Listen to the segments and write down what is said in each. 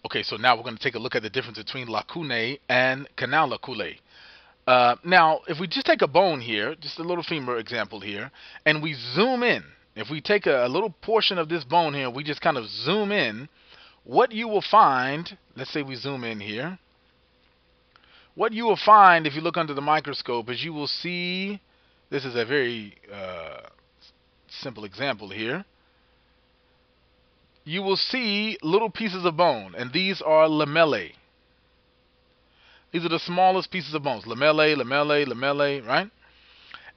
Okay, so now we're going to take a look at the difference between lacunae and canalaculli. Now, if we just take a bone here, just a little femur example here, and we zoom in, if we take a little portion of this bone here, we just kind of zoom in, what you will find, let's say we zoom in here, what you will find if you look under the microscope is you will see, this is a very simple example here, you will see little pieces of bone, and these are lamellae. These are the smallest pieces of bones. Lamellae, lamellae, lamellae, right?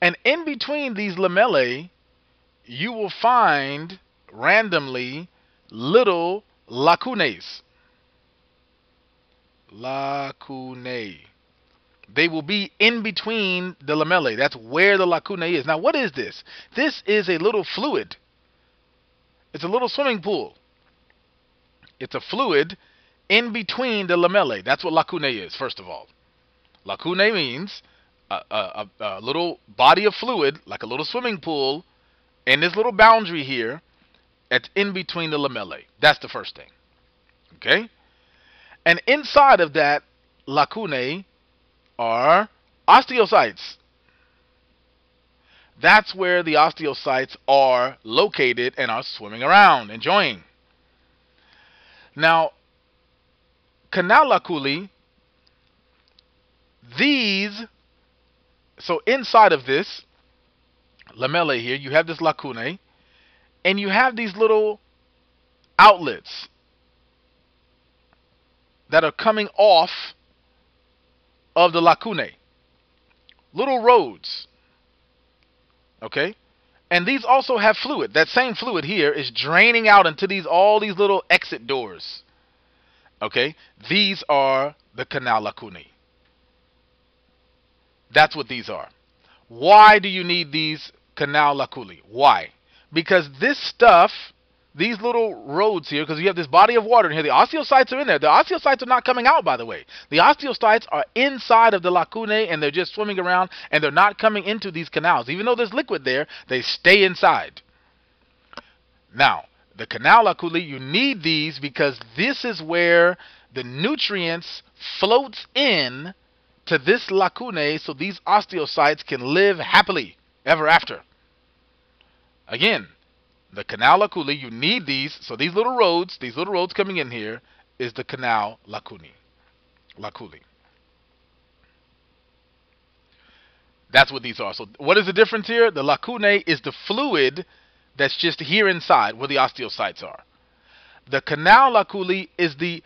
And in between these lamellae, you will find randomly little lacunae. Lacunae. They will be in between the lamellae. That's where the lacunae is. Now, what is this? This is a little fluid. It's a little swimming pool. It's a fluid in between the lamellae. That's what lacunae is, first of all. Lacunae means a little body of fluid, like a little swimming pool, in this little boundary here, that's in between the lamellae. That's the first thing. Okay? And inside of that lacunae are osteocytes. That's where the osteocytes are located and are swimming around, enjoying. Now, canalaculli, so inside of this lamellae here, you have this lacunae, and you have these little outlets that are coming off of the lacunae. Little roads. Okay? And these also have fluid. That same fluid here is draining out into all these little exit doors. Okay? These are the canalaculli. That's what these are. Why do you need these canalaculli? Why? Because this stuff, these little roads here, because you have this body of water in here, the osteocytes are in there. The osteocytes are not coming out, by the way. The osteocytes are inside of the lacunae, and they're just swimming around, and they're not coming into these canals. Even though there's liquid there, they stay inside. Now, the canalaculli, you need these because this is where the nutrients floats in to this lacunae, so these osteocytes can live happily ever after. Again, the canalaculli, you need these. So these little roads coming in here is the canalaculli. That's what these are. So what is the difference here? The lacunae is the fluid that's just here inside where the osteocytes are. The canalaculli is the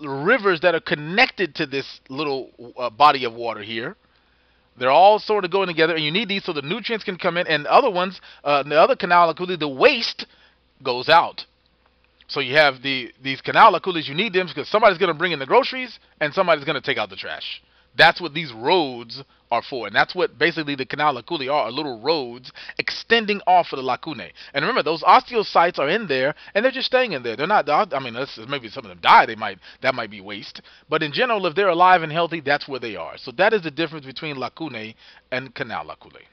rivers that are connected to this little body of water here. They're all sort of going together, and you need these so the nutrients can come in, and the other ones, the other canalaculli, the waste goes out. So you have these canalacullis, you need them because somebody's going to bring in the groceries and somebody's going to take out the trash. That's what these roads are for, and that's what basically the canalaculli are little roads extending off of the lacunae. And remember, those osteocytes are in there, and they're just staying in there. They're not, I mean, maybe some of them die, that might be waste. But in general, if they're alive and healthy, that's where they are. So that is the difference between lacunae and canalaculli.